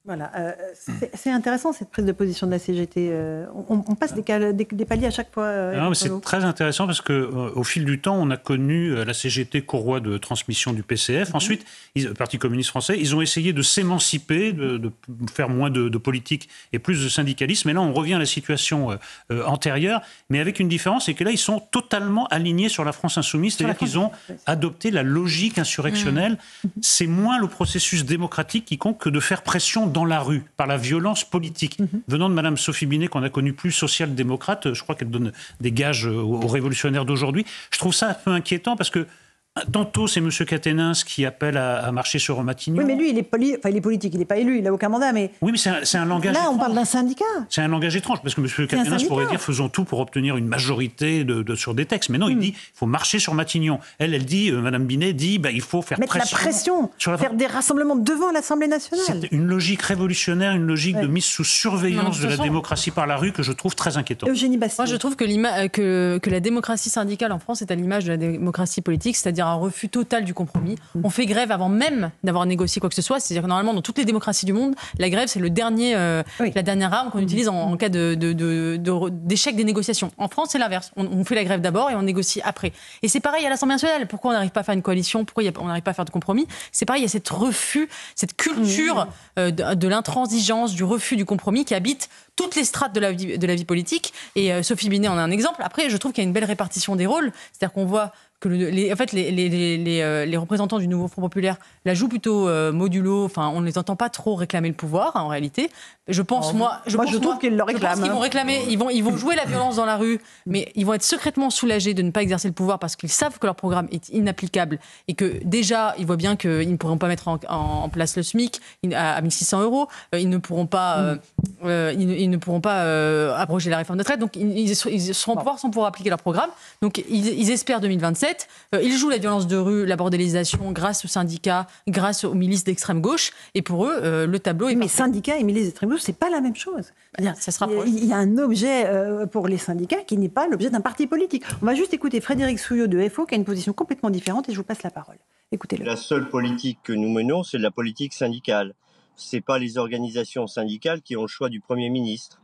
Voilà, c'est intéressant cette prise de position de la CGT. On passe des paliers à chaque fois. Non, mais c'est très intéressant parce qu'au fil du temps, on a connu la CGT courroie de transmission du PCF. Ensuite, le Parti communiste français, ils ont essayé de s'émanciper, de faire moins de politique et plus de syndicalisme. Et là, on revient à la situation antérieure, mais avec une différence, c'est que là, ils sont totalement alignés sur la France insoumise, c'est-à-dire qu'ils ont adopté la logique insurrectionnelle. C'est moins le processus démocratique qui compte que de faire pression dans la rue, par la violence politique. Venant de Mme Sophie Binet, qu'on a connue plus social-démocrate, je crois qu'elle donne des gages aux révolutionnaires d'aujourd'hui, je trouve ça un peu inquiétant parce que tantôt, c'est M. Caténins qui appelle à marcher sur Matignon. Oui, mais lui, il est politique, il n'est pas élu, il n'a aucun mandat. Mais... Oui, mais c'est un langage étrange. Là, on parle d'un syndicat. C'est un langage étrange, parce que M. Caténins pourrait dire faisons tout pour obtenir une majorité sur des textes. Mais non, il dit il faut marcher sur Matignon. Elle dit, Mme Binet dit il faut faire mettre pression. Faire des rassemblements devant l'Assemblée nationale. C'est une logique révolutionnaire, une logique de mise sous surveillance de la démocratie par la rue que je trouve très inquiétante. Eugénie Bastier. Moi, je trouve que la démocratie syndicale en France est à l'image de la démocratie politique, c'est-à-dire un refus total du compromis. On fait grève avant même d'avoir négocié quoi que ce soit. C'est-à-dire que normalement, dans toutes les démocraties du monde, la grève, c'est la dernière arme qu'on utilise en cas d'échec des négociations. En France, c'est l'inverse. On fait la grève d'abord et on négocie après. Et c'est pareil à l'Assemblée nationale. Pourquoi on n'arrive pas à faire une coalition ? Pourquoi on n'arrive pas à faire de compromis ? C'est pareil, il y a cet refus, cette culture de l'intransigeance, du refus du compromis qui habite toutes les strates de la vie politique. Et Sophie Binet en est un exemple. Après, je trouve qu'il y a une belle répartition des rôles. C'est-à-dire qu'on voit que les représentants du nouveau Front populaire la jouent plutôt modulo. Enfin, on ne les entend pas trop réclamer le pouvoir, en réalité. Je pense, je trouve qu'ils le réclament. Je pense qu'ils vont réclamer, ils vont jouer la violence dans la rue, mais ils vont être secrètement soulagés de ne pas exercer le pouvoir parce qu'ils savent que leur programme est inapplicable et que déjà, ils voient bien qu'ils ne pourront pas mettre en place le SMIC à 1 600 €. Ils ne pourront pas, abroger la réforme de retraite. Donc, ils seront au pouvoir sans pouvoir appliquer leur programme. Donc, ils espèrent 2027. Ils jouent la violence de rue, la bordélisation grâce aux syndicats, grâce aux milices d'extrême gauche. Et pour eux, le tableau est... Mais syndicats et milices d'extrême gauche, c'est pas la même chose. Ça se rapproche. Il y a un objet pour les syndicats qui n'est pas l'objet d'un parti politique. On va juste écouter Frédéric Souillot de FO qui a une position complètement différente et je vous passe la parole. Écoutez-le. La seule politique que nous menons, c'est de la politique syndicale. C'est pas les organisations syndicales qui ont le choix du Premier ministre.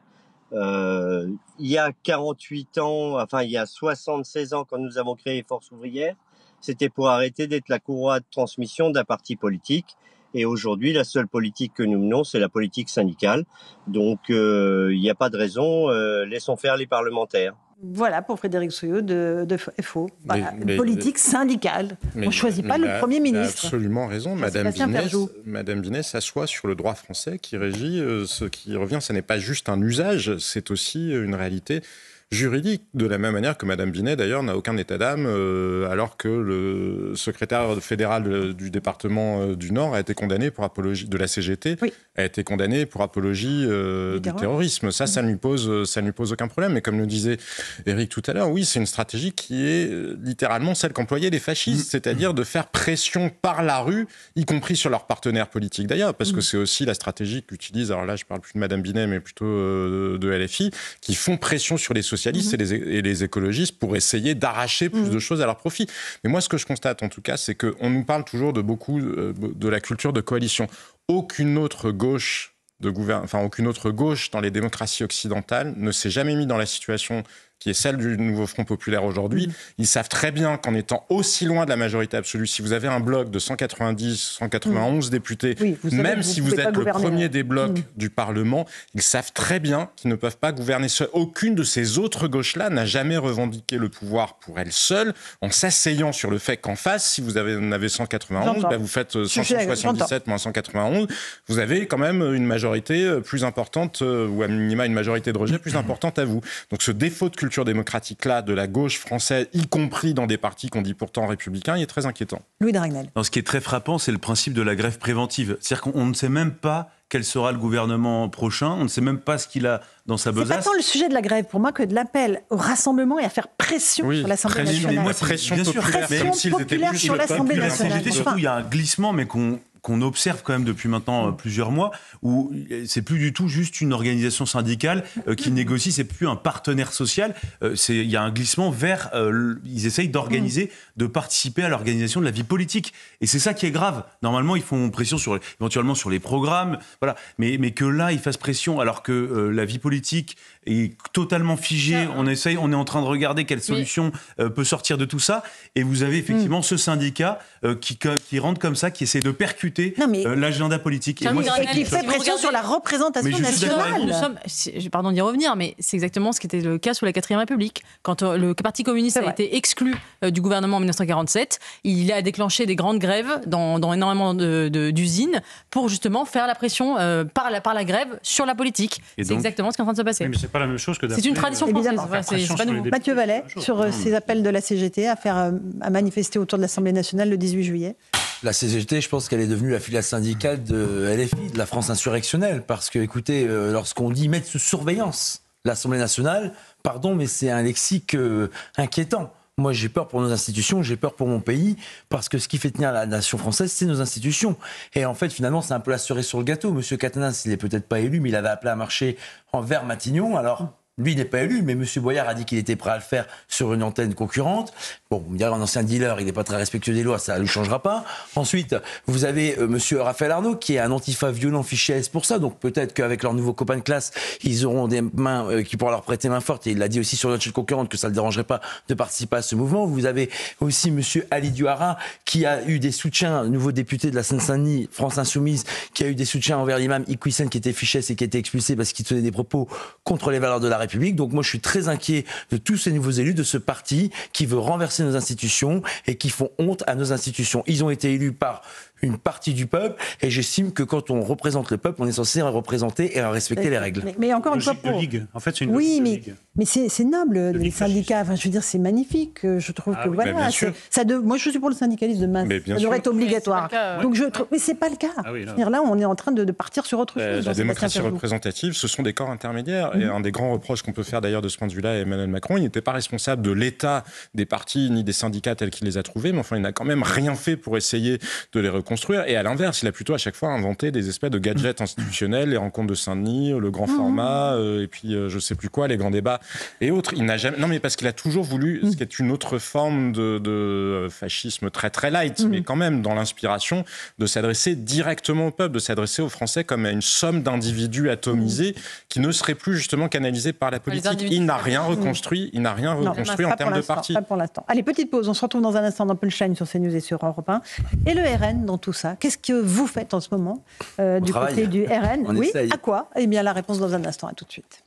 Il y a 48 ans, enfin il y a 76 ans quand nous avons créé Force ouvrière, c'était pour arrêter d'être la courroie de transmission d'un parti politique. Et aujourd'hui, la seule politique que nous menons, c'est la politique syndicale. Donc il n'y a pas de raison, laissons faire les parlementaires. Voilà pour Frédéric Souillot de FO. Voilà, politique syndicale. On ne choisit pas le Premier ministre. Absolument raison. Madame Binet s'assoit sur le droit français qui régit ce qui revient. Ce n'est pas juste un usage, c'est aussi une réalité juridique, de la même manière que Mme Binet, d'ailleurs, n'a aucun état d'âme, alors que le secrétaire fédéral du département du Nord a été condamné pour apologie de la CGT, a été condamné pour apologie du terrorisme. Ça ne lui pose aucun problème. Mais comme le disait Éric tout à l'heure, oui, c'est une stratégie qui est littéralement celle qu'employaient les fascistes, c'est-à-dire de faire pression par la rue, y compris sur leurs partenaires politiques d'ailleurs, parce que c'est aussi la stratégie qu'utilisent, alors là je parle plus de Mme Binet, mais plutôt de LFI, qui font pression sur les socialistes et les écologistes pour essayer d'arracher plus de choses à leur profit. Mais moi, ce que je constate, en tout cas, c'est qu'on nous parle toujours de la culture de coalition. Aucune autre gauche dans les démocraties occidentales ne s'est jamais mise dans la situation qui est celle du nouveau Front populaire aujourd'hui. Ils savent très bien qu'en étant aussi loin de la majorité absolue, si vous avez un bloc de 190, 191 députés, même si vous êtes le premier des blocs du Parlement, ils savent très bien qu'ils ne peuvent pas gouverner seuls. Aucune de ces autres gauches-là n'a jamais revendiqué le pouvoir pour elle seule, en s'asseyant sur le fait qu'en face, si vous en avez 191, vous faites 177 moins 191, vous avez quand même une majorité plus importante, ou à minima une majorité de rejet plus importante à vous. Donc ce défaut de culture démocratique-là de la gauche française, y compris dans des partis qu'on dit pourtant républicains, il est très inquiétant. Louis de Ragnel. Ce qui est très frappant, c'est le principe de la grève préventive. C'est-à-dire qu'on ne sait même pas quel sera le gouvernement prochain, on ne sait même pas ce qu'il a dans sa besace. C'est pas tant le sujet de la grève pour moi que de l'appel au rassemblement et à faire pression sur l'Assemblée nationale. Pression populaire, comme s'ils étaient plus sur l'Assemblée nationale. La CGT, surtout, il y a un glissement, mais qu'on observe quand même depuis maintenant plusieurs mois, où c'est plus du tout juste une organisation syndicale qui négocie, c'est plus un partenaire social, il y a un glissement vers, ils essayent d'organiser, de participer à l'organisation de la vie politique. Et c'est ça qui est grave. Normalement, ils font pression éventuellement sur les programmes, voilà. Mais que là, ils fassent pression alors que la vie politique est totalement figée, on est en train de regarder quelle solution peut sortir de tout ça, et vous avez effectivement ce syndicat qui rentre comme ça, qui essaie de percuter l'agenda politique. Et qui fait pression sur la représentation nationale. Pardon d'y revenir, mais c'est exactement ce qui était le cas sous la 4ème République. Quand le Parti communiste a été exclu du gouvernement en 1947, il a déclenché des grandes grèves dans énormément d'usines pour justement faire la pression par la grève sur la politique. C'est exactement ce qui est en train de se passer. Oui, mais c'est pas la même chose que c'est une tradition française. C'est pas nouveau. Mathieu Vallet, sur ces appels de la CGT à manifester autour de l'Assemblée nationale le 18 juillet. La CGT, je pense qu'elle est devenue la filiale syndicale de LFI, de la France insurrectionnelle. Parce que, écoutez, lorsqu'on dit mettre sous surveillance l'Assemblée nationale, pardon, mais c'est un lexique inquiétant. Moi, j'ai peur pour nos institutions, j'ai peur pour mon pays, parce que ce qui fait tenir la nation française, c'est nos institutions. Et en fait, finalement, c'est un peu la cerise sur le gâteau. Monsieur Quatennens, il n'est peut-être pas élu, mais il avait appelé à marcher vers Matignon. Alors, lui, il n'est pas élu, mais M. Boyard a dit qu'il était prêt à le faire sur une antenne concurrente. Bon, vous me direz, un ancien dealer, il n'est pas très respectueux des lois, ça ne lui changera pas. Ensuite, vous avez M. Raphaël Arnaud, qui est un antifa violent fiché S pour ça. Donc peut-être qu'avec leurs nouveaux copains de classe, ils auront des mains qui pourront leur prêter main forte. Et il l'a dit aussi sur notre chaîne concurrente que ça ne le dérangerait pas de participer à ce mouvement. Vous avez aussi M. Ali Duhara, qui a eu des soutiens, nouveau député de la Seine-Saint-Denis, France Insoumise, qui a eu des soutiens envers l'imam Iqwisen, qui était fiché S et qui a été expulsé parce qu'il tenait des propos contre les valeurs de la République. Donc moi, je suis très inquiet de tous ces nouveaux élus, de ce parti qui veut renverser nos institutions et qui font honte à nos institutions. Ils ont été élus par une partie du peuple, et j'estime que quand on représente le peuple, on est censé représenter et respecter les règles. Mais encore une fois, de ligue. En fait, c'est une logique de ligue. Mais c'est noble, les syndicats. Enfin, je veux dire, c'est magnifique. Je trouve que voilà. Moi, je suis pour le syndicalisme de masse. Ça devrait être obligatoire. Donc mais c'est pas le cas. Là, on est en train de partir sur autre chose. La démocratie représentative, ce sont des corps intermédiaires. Et un des grands reproches qu'on peut faire d'ailleurs de ce point de vue-là à Emmanuel Macron, il n'était pas responsable de l'état des partis ni des syndicats tels qu'il les a trouvés, mais enfin, il n'a quand même rien fait pour essayer de les reconstruire. Et à l'inverse, il a plutôt à chaque fois inventé des espèces de gadgets institutionnels, les rencontres de Saint-Denis, le grand format, et puis je sais plus quoi, les grands débats et autres. Il n'a jamais. Non, mais parce qu'il a toujours voulu, ce qui est une autre forme de fascisme très très light, mais quand même dans l'inspiration de s'adresser directement au peuple, de s'adresser aux Français comme à une somme d'individus atomisés qui ne seraient plus justement canalisés par la politique. Il n'a rien reconstruit. Il n'a rien reconstruit en termes de parti. Pas pour l'instant. Allez, petite pause. On se retrouve dans un instant dans Punchline sur CNews et sur Europe 1. Et le RN dans tout ça. Qu'est-ce que vous faites en ce moment du côté du RN? Oui, à quoi? Eh bien, la réponse dans un instant. À tout de suite.